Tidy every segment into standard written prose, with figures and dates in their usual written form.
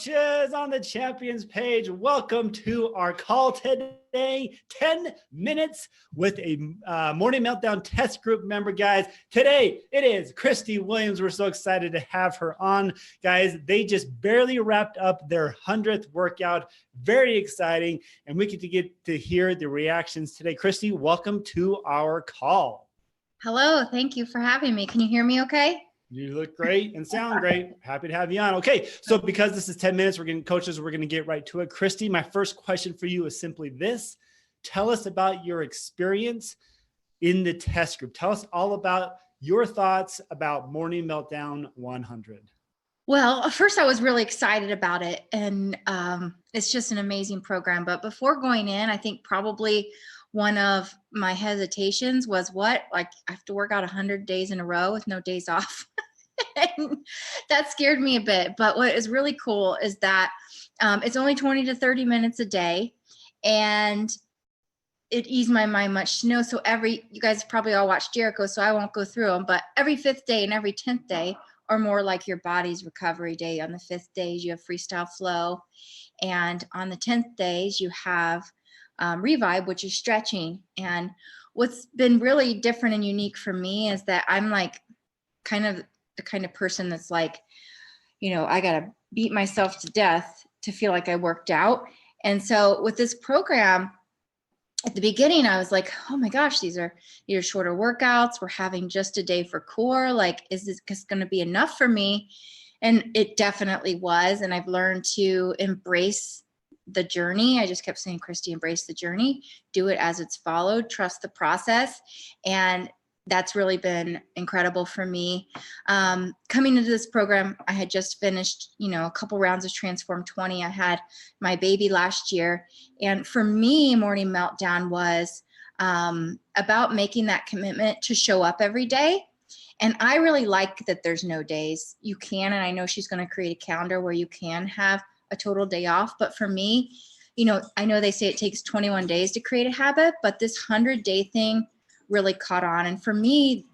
Coaches on the champions page, welcome to our call today. 10 minutes with a morning meltdown test group member, guys. Today it is Christi Williams. We're so excited to have her on, guys. They just barely wrapped up their 100th workout. Very exciting, and we get to hear the reactions today. Christi, welcome to our call. Hello, thank you for having me. Can you hear me okay? You look great and sound great. Happy to have you on. Okay, so because this is 10 minutes, we're going to get right to it. Christi, my first question for you is simply this. Tell us about your experience in the test group. Tell us all about your thoughts about Morning Meltdown 100. Well, first I was really excited about it, and it's just an amazing program. But before going in, I think probably one of my hesitations was I have to work out 100 days in a row with no days off. And that scared me a bit. But what is really cool is that it's only 20 to 30 minutes a day, and it eased my mind much to know. So you guys probably all watched Jericho, so I won't go through them, but every 5th day and every 10th day are more like your body's recovery day. On the 5th days, you have freestyle flow. And on the 10th days, you have revive, which is stretching. And what's been really different and unique for me is that I'm like kind of the kind of person that's like, I got to beat myself to death to feel like I worked out. And so with this program, at the beginning, I was like, oh my gosh, these are shorter workouts. We're having just a day for core. Like, is this just going to be enough for me? And it definitely was. And I've learned to embrace the journey. I just kept saying, Christi, embrace the journey, do it as it's followed, trust the process. And that's really been incredible for me. Coming into this program, I had just finished, a couple rounds of Transform 20. I had my baby last year. And for me, Morning Meltdown was about making that commitment to show up every day. And I really like that there's no days. You can, and I know she's going to create a calendar where you can have a total day off. But for me, I know they say it takes 21 days to create a habit, but this 100-day thing really caught on. And for me,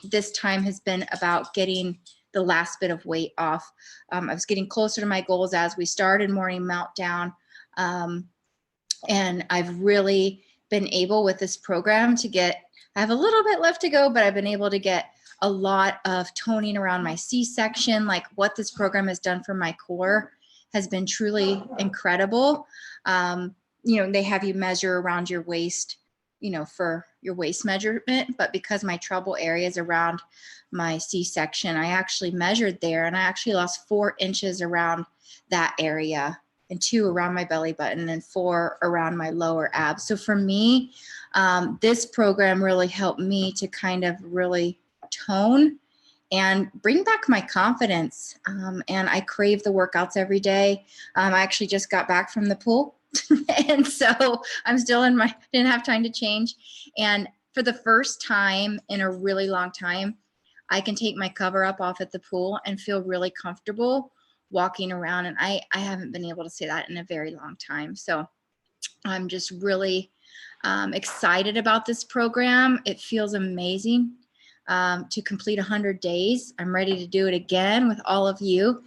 this time has been about getting the last bit of weight off. I was getting closer to my goals as we started Morning Meltdown. And I've really been able with this program I have a little bit left to go, but I've been able to get a lot of toning around my C-section. Like what this program has done for my core has been truly incredible. They have you measure around your waist, for your waist measurement, but because my trouble area is around my C-section, I actually measured there, and I actually lost 4 inches around that area, and 2 around my belly button, and 4 around my lower abs. So for me, this program really helped me to kind of really tone and bring back my confidence. And I crave the workouts every day. I actually just got back from the pool. And so I'm still didn't have time to change. And for the first time in a really long time, I can take my cover up off at the pool and feel really comfortable walking around. And I haven't been able to say that in a very long time. So I'm just really excited about this program. It feels amazing to complete 100 days. I'm ready to do it again with all of you.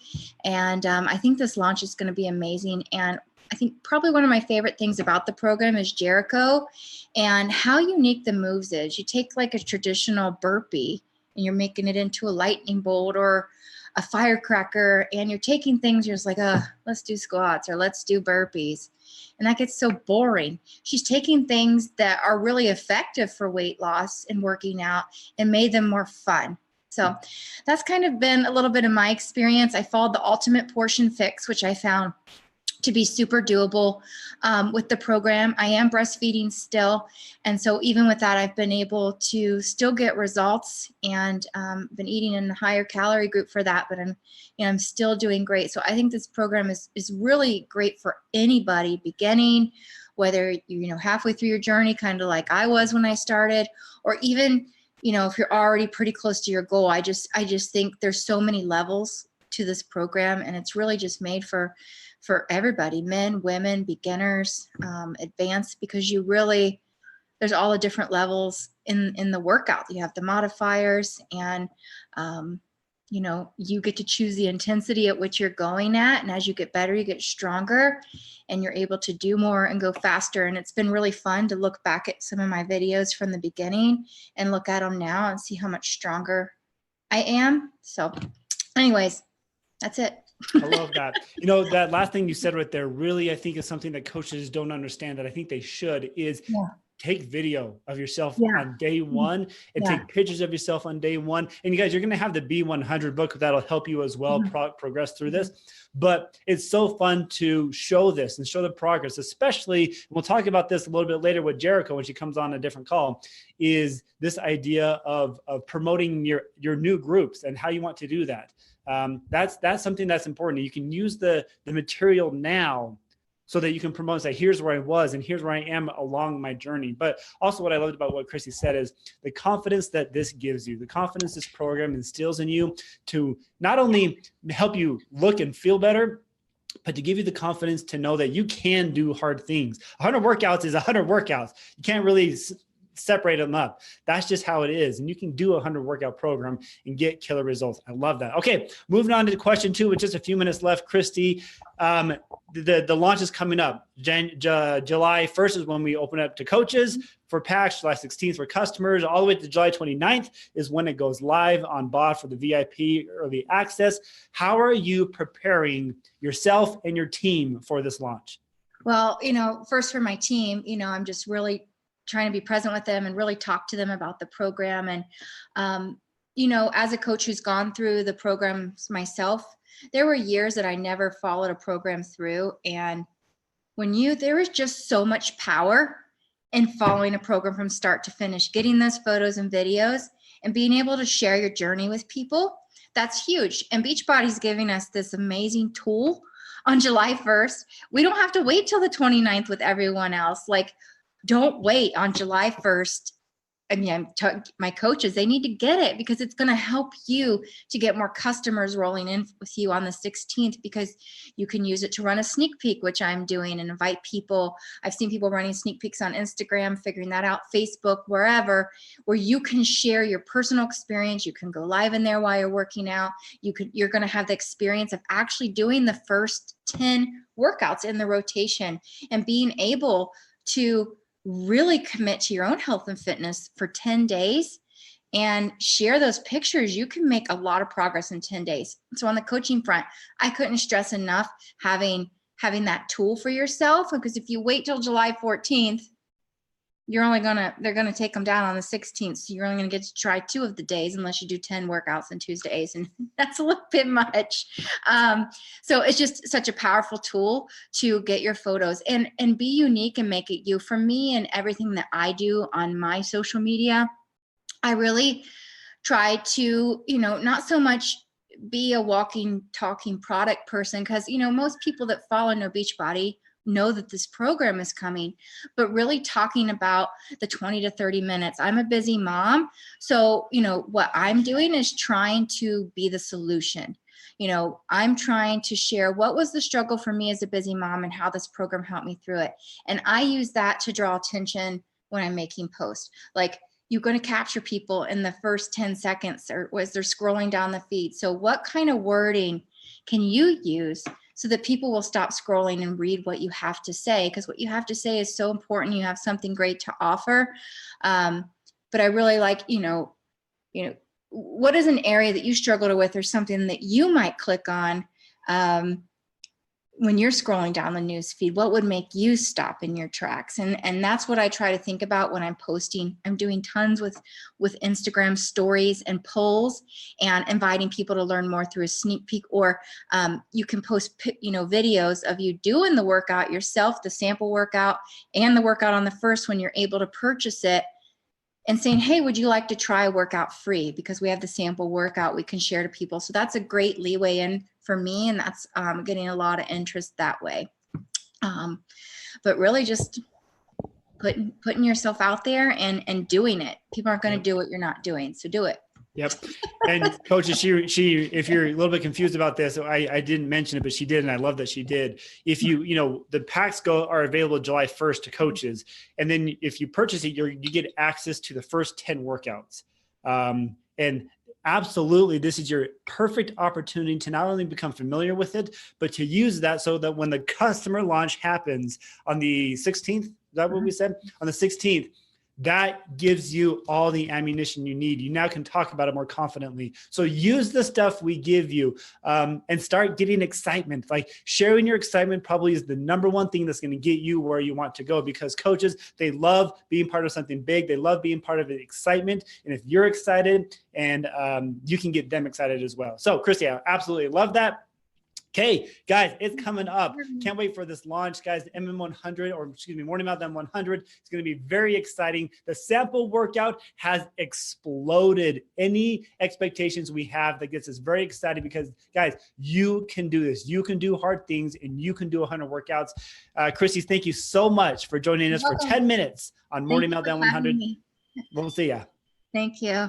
And I think this launch is going to be amazing. And I think probably one of my favorite things about the program is Jericho and how unique the moves is. You take like a traditional burpee and you're making it into a lightning bolt or a firecracker, and you're taking things, you're just like, let's do squats or let's do burpees. And that gets so boring. She's taking things that are really effective for weight loss and working out and made them more fun. So that's kind of been a little bit of my experience. I followed the ultimate portion fix, which I found to be super doable with the program. I am breastfeeding still. And so even with that, I've been able to still get results, and been eating in the higher calorie group for that, but I'm still doing great. So I think this program is really great for anybody beginning, whether you're halfway through your journey, kind of like I was when I started, or even, if you're already pretty close to your goal. I just think there's so many levels to this program, and it's really just made for everybody, men, women, beginners, advanced, because there's all the different levels in the workout. You have the modifiers, and you get to choose the intensity at which you're going at. And as you get better, you get stronger and you're able to do more and go faster. And it's been really fun to look back at some of my videos from the beginning and look at them now and see how much stronger I am. So anyways, that's it. I love that. That last thing you said right there, really, I think is something that coaches don't understand that I think they should is take video of yourself on day one and take pictures of yourself on day one. And you guys, you're going to have the B100 book that'll help you as well progress through this. But it's so fun to show this and show the progress, especially, we'll talk about this a little bit later with Jericho when she comes on a different call, is this idea of promoting your new groups and how you want to do that. That's something that's important. You can use the material now so that you can promote and say, here's where I was and here's where I am along my journey. But also what I loved about what Christi said is the confidence that this gives you, the confidence this program instills in you to not only help you look and feel better, but to give you the confidence to know that you can do hard things. 100 workouts is 100 workouts. You can't really separate them up. That's just how it is. And you can do a 100 workout program and get killer results. I love that. Okay, moving on to question 2 with just a few minutes left. Christi, the launch is coming up. July 1st is when we open up to coaches for packs. July 16th for customers. All the way to July 29th is when it goes live on BOD for the VIP early access. How are you preparing yourself and your team for this launch? Well, first for my team, I'm just really trying to be present with them and really talk to them about the program. And, as a coach who's gone through the programs myself, there were years that I never followed a program through. And there is just so much power in following a program from start to finish, getting those photos and videos and being able to share your journey with people. That's huge. And Beachbody's giving us this amazing tool on July 1st. We don't have to wait till the 29th with everyone else. Don't wait on July 1st. I mean, my coaches, they need to get it because it's going to help you to get more customers rolling in with you on the 16th, because you can use it to run a sneak peek, which I'm doing, and invite people. I've seen people running sneak peeks on Instagram, figuring that out, Facebook, wherever, where you can share your personal experience. You can go live in there while you're working out. You're going to have the experience of actually doing the first 10 workouts in the rotation and being able to really commit to your own health and fitness for 10 days and share those pictures. You can make a lot of progress in 10 days. So on the coaching front, I couldn't stress enough having that tool for yourself, because if you wait till July 14th, they're going to take them down on the 16th. So you're only going to get to try 2 of the days unless you do 10 workouts on Tuesdays. And that's a little bit much. So it's just such a powerful tool to get your photos and be unique and make it you. For me and everything that I do on my social media, I really try to, not so much be a walking, talking product person, because, most people that follow No Beachbody know that this program is coming, but really talking about the 20 to 30 minutes. I'm a busy mom. So, what I'm doing is trying to be the solution. I'm trying to share what was the struggle for me as a busy mom and how this program helped me through it. And I use that to draw attention when I'm making posts. You're going to capture people in the first 10 seconds or as they're scrolling down the feed. So what kind of wording can you use so that people will stop scrolling and read what you have to say? Because what you have to say is so important. You have something great to offer. But I really like, what is an area that you struggle with or something that you might click on when you're scrolling down the news feed? What would make you stop in your tracks? And that's what I try to think about when I'm posting. I'm doing tons with Instagram stories and polls and inviting people to learn more through a sneak peek, or you can post, videos of you doing the workout yourself, the sample workout and the workout on the first when you're able to purchase it, and saying, hey, would you like to try a workout free? Because we have the sample workout we can share to people. So that's a great leeway in for me. And that's getting a lot of interest that way. But really just putting yourself out there and doing it. People aren't going to do what you're not doing. So do it. Yep. And coaches, she, if you're a little bit confused about this, I didn't mention it, but she did. And I love that she did. If the packs are available July 1st to coaches. And then if you purchase it, you get access to the first 10 workouts. And Absolutely. This is your perfect opportunity to not only become familiar with it, but to use that so that when the customer launch happens on the 16th, is that what we said? On the 16th, that gives you all the ammunition you need. You now can talk about it more confidently. So use the stuff we give you and start getting excitement. Like sharing your excitement probably is the number one thing that's going to get you where you want to go, because coaches, they love being part of something big. They love being part of the excitement. And if you're excited, and you can get them excited as well. So Christi, I absolutely love that. Okay, guys, it's coming up. Can't wait for this launch, guys. The MM100, or excuse me, Morning Meltdown 100. It's going to be very exciting. The sample workout has exploded any expectations we have. That gets us very excited because, guys, you can do this. You can do hard things, and you can do 100 workouts. Christi, thank you so much for joining us for 10 minutes on Morning Meltdown 100. We'll see ya. Thank you.